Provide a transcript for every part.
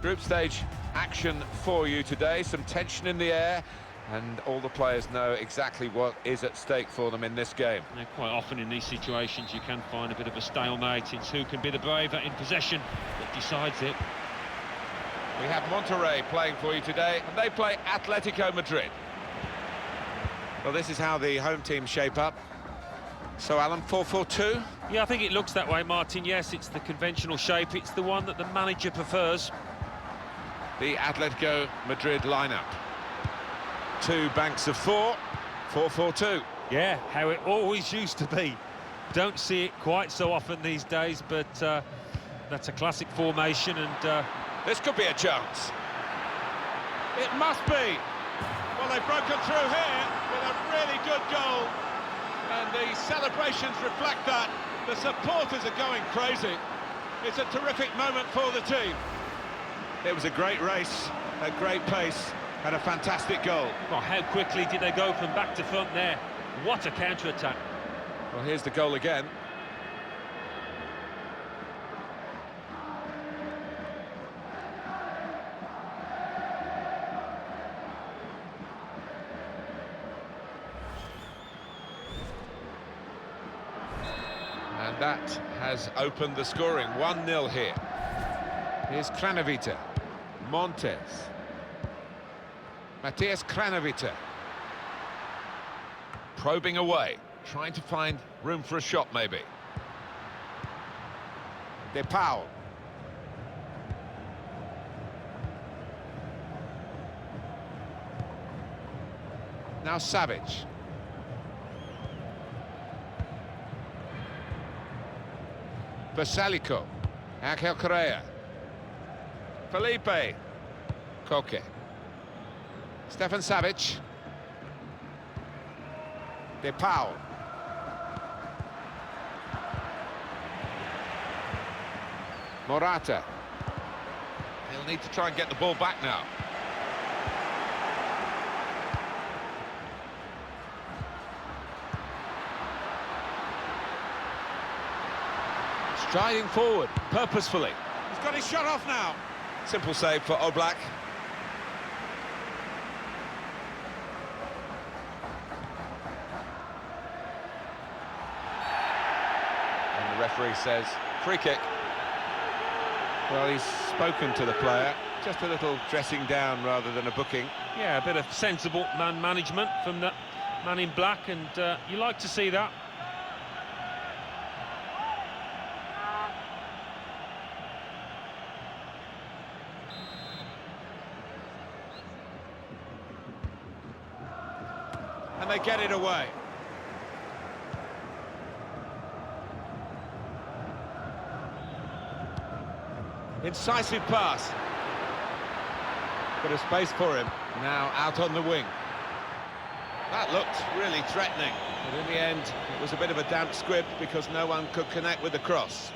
Group stage action for you today, some tension in the air, and all the players know exactly what is at stake for them in this game. Now, quite often in these situations you can find a bit of a stalemate. It's who can be the braver in possession that decides it. We have Monterrey playing for you today, and they play Atletico Madrid. Well, this is how the home team shape up. So, Alan, 4-4-2? Yeah, I think it looks that way, Martin. Yes, it's the conventional shape. It's the one that the manager prefers. The Atletico Madrid lineup. Two banks of four, 4-4-2. Yeah, how it always used to be. Don't see it quite so often these days, but that's a classic formation, and this could be a chance. It must be. Well, they've broken through here with a really good goal, and the celebrations reflect that. The supporters are going crazy. It's a terrific moment for the team. It was a great race, a great pace, and a fantastic goal. Well, how quickly did they go from back to front there? What a counter-attack. Well, here's the goal again. And that has opened the scoring. 1-0 here. Here's Kranovita. Montes. Matthias Kranovita. Probing away. Trying to find room for a shot, maybe. De Paul. Now Savage. Basalico. Angel Correa. Felipe. Koke. Stefan Savic. De Paul. Morata. He'll need to try and get the ball back now. Striding forward, purposefully. He's got his shot off now. Simple save for Oblak. And the referee says, free kick. Well, he's spoken to the player. Just a little dressing down rather than a booking. Yeah, a bit of sensible man management from the man in black, and you like to see that. And they get it away. Incisive pass. Bit of space for him. Now out on the wing. That looked really threatening, but in the end it was a bit of a damp squib because no one could connect with the cross.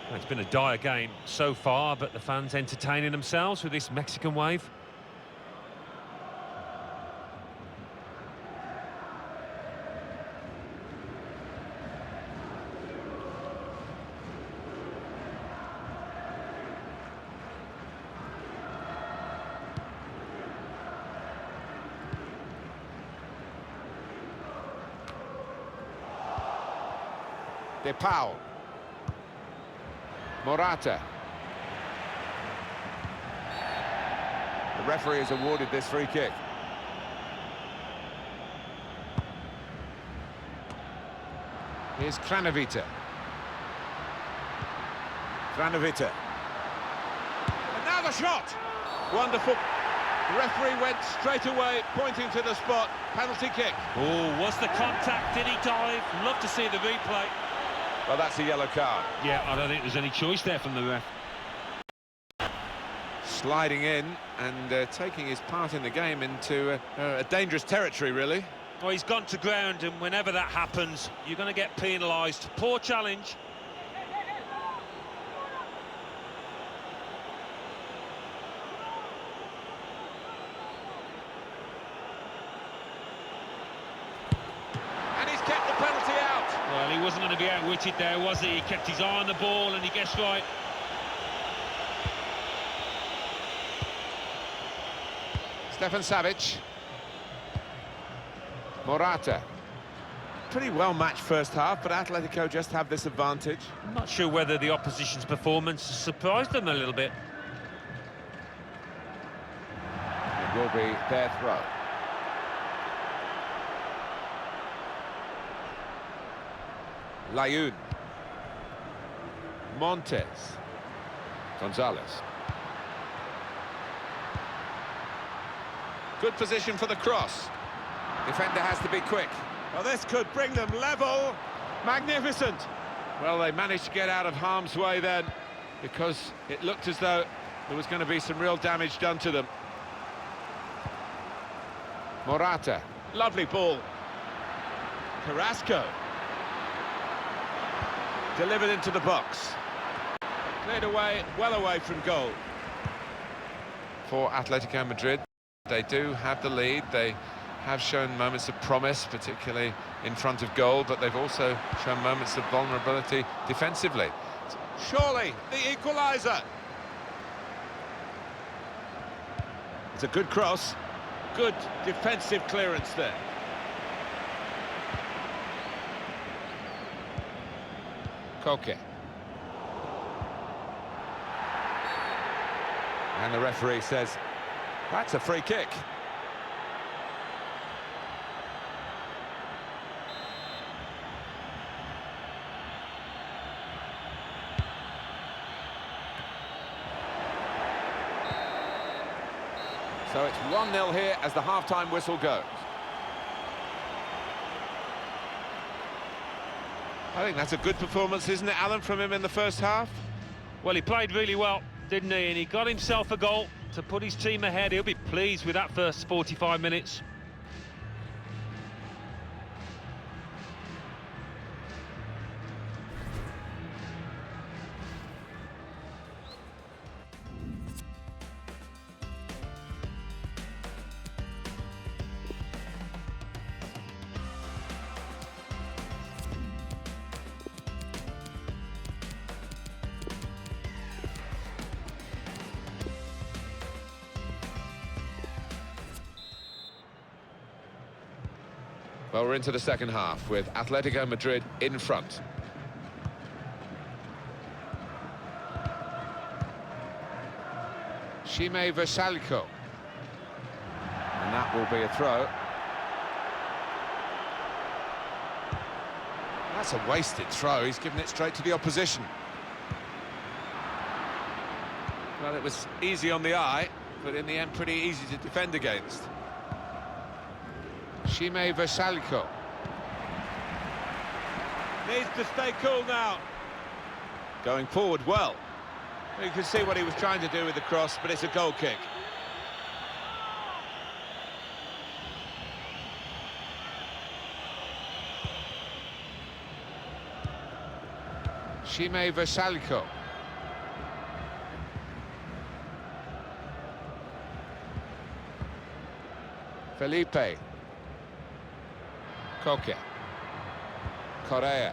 Well, it's been a dire game so far, but the fans entertaining themselves with this Mexican wave. De Paul. Morata. The referee has awarded this free kick. Here's Kranovita. Kranovita. And now the shot. Wonderful. The referee went straight away, pointing to the spot. Penalty kick. Oh, was the contact? Did he dive? Love to see the replay. Well, that's a yellow card. Yeah, I don't think there's any choice there from the ref. Sliding in and taking his part in the game into a dangerous territory, really. Well, he's gone to ground, and whenever that happens, you're going to get penalised. Poor challenge. Well, he wasn't going to be outwitted there, was he? He kept his eye on the ball, and he guessed right. Stefan Savic. Morata. Pretty well matched first half, but Atletico just have this advantage. I'm not sure whether the opposition's performance has surprised them a little bit. It will be their throw. Layun. Montes. Gonzalez. Good position for the cross. Defender has to be quick. Well, this could bring them level. Magnificent. Well, they managed to get out of harm's way then, because it looked as though there was going to be some real damage done to them. Morata. Lovely ball. Carrasco. Delivered into the box. Cleared away, well away from goal. For Atletico Madrid, they do have the lead. They have shown moments of promise, particularly in front of goal, but they've also shown moments of vulnerability defensively. Surely the equaliser. It's a good cross. Good defensive clearance there. Koke. And the referee says, that's a free kick. So it's 1-0 here as the half-time whistle goes. I think that's a good performance, isn't it, Alan, from him in the first half? Well, he played really well, didn't he? And he got himself a goal to put his team ahead. He'll be pleased with that first 45 minutes. Well, we're into the second half with Atletico Madrid in front. Shime Versalco. And that will be a throw. That's a wasted throw. He's given it straight to the opposition. Well, it was easy on the eye, but in the end pretty easy to defend against. Shime Versalco. Needs to stay cool now. Going forward well. You can see what he was trying to do with the cross, but it's a goal kick. Shime Versalco. Felipe. Koke. Correa.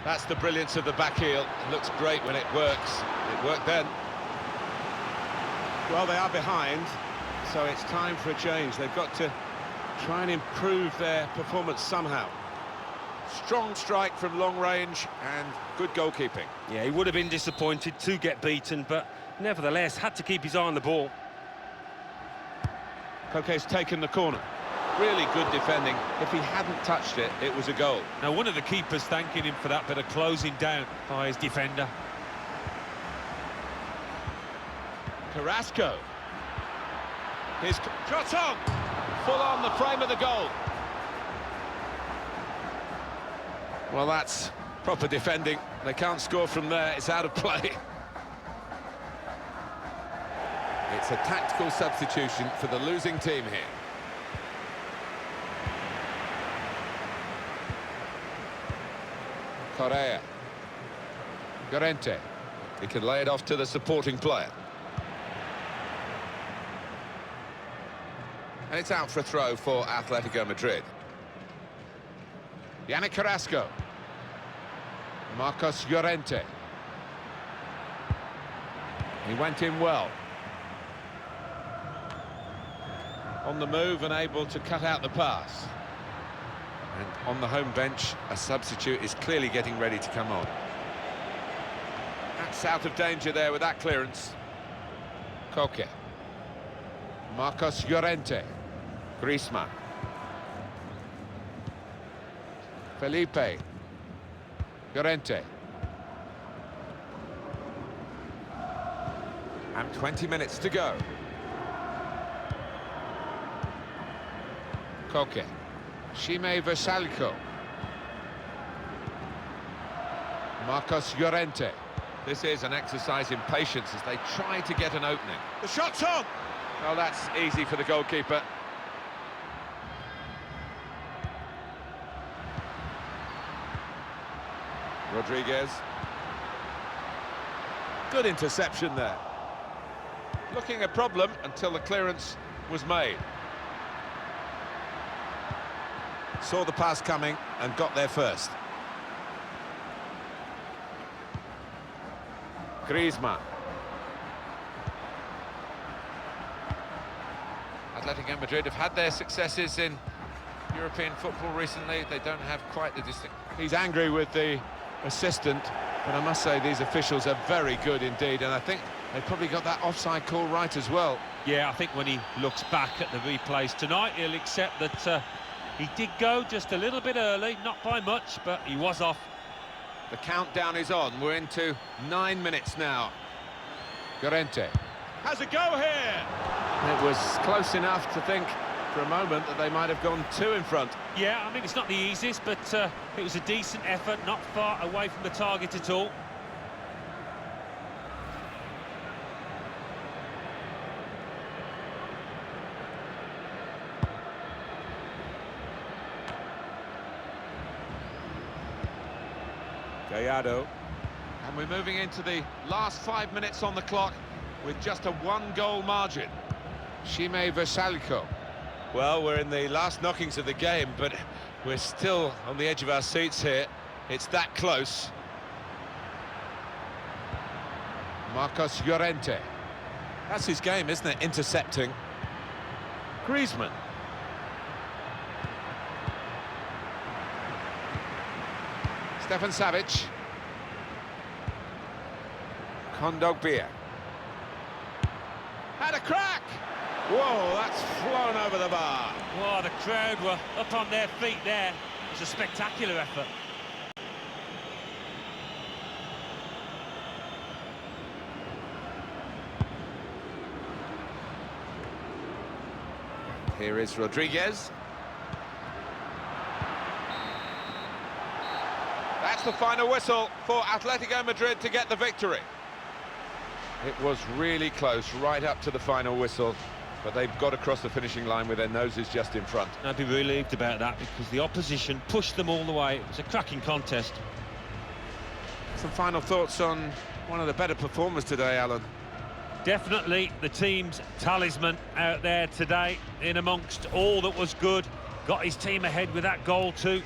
That's the brilliance of the back heel. It looks great when it works. It worked then. Well, they are behind, so it's time for a change. They've got to try and improve their performance somehow. Strong strike from long range and good goalkeeping. Yeah, he would have been disappointed to get beaten, but nevertheless had to keep his eye on the ball. Koke's taken the corner. Really good defending. If he hadn't touched it, it was a goal. Now, one of the keepers thanking him for that bit of closing down by his defender. Carrasco. His shot on! Full on the frame of the goal. Well, that's proper defending. They can't score from there. It's out of play. It's a tactical substitution for the losing team here. Correa. Llorente. He can lay it off to the supporting player. And it's out for a throw for Atletico Madrid. Yannick Carrasco. Marcos Llorente. He went in well. On the move and able to cut out the pass. And on the home bench, a substitute is clearly getting ready to come on. That's out of danger there with that clearance. Koke. Marcos Llorente. Griezmann. Felipe. Llorente. And 20 minutes to go. Koke. Shime Versalco. Marcos Llorente. This is an exercise in patience as they try to get an opening. The shot's on! Well, that's easy for the goalkeeper. Rodriguez. Good interception there. Looking a problem until the clearance was made. Saw the pass coming and got there first. Griezmann. Atletico Madrid have had their successes in European football recently. They don't have quite the distinct. He's angry with the assistant, but I must say these officials are very good indeed, and I think they probably got that offside call right as well. Yeah, I think when he looks back at the replays tonight, he'll accept that he did go just a little bit early, not by much, but he was off. The countdown is on. We're into 9 minutes now. Llorente. Has a go here! It was close enough to think for a moment that they might have gone two in front. Yeah, I mean, it's not the easiest, but it was a decent effort, not far away from the target at all. Gallardo. And we're moving into the last 5 minutes on the clock with just a one-goal margin. Shime Versalco. Well, we're in the last knockings of the game, but we're still on the edge of our seats here. It's that close. Marcos Llorente. That's his game, isn't it? Intercepting. Griezmann. Stefan Savic. Kondogbia. Had a crack! Whoa, that's flown over the bar. Oh, the crowd were up on their feet there. It was a spectacular effort. Here is Rodriguez. That's the final whistle for Atletico Madrid to get the victory. It was really close, right up to the final whistle, but they've got across the finishing line with their noses just in front. I'd be relieved about that because the opposition pushed them all the way. It was a cracking contest. Some final thoughts on one of the better performers today, Alan? Definitely the team's talisman out there today, in amongst all that was good. Got his team ahead with that goal too.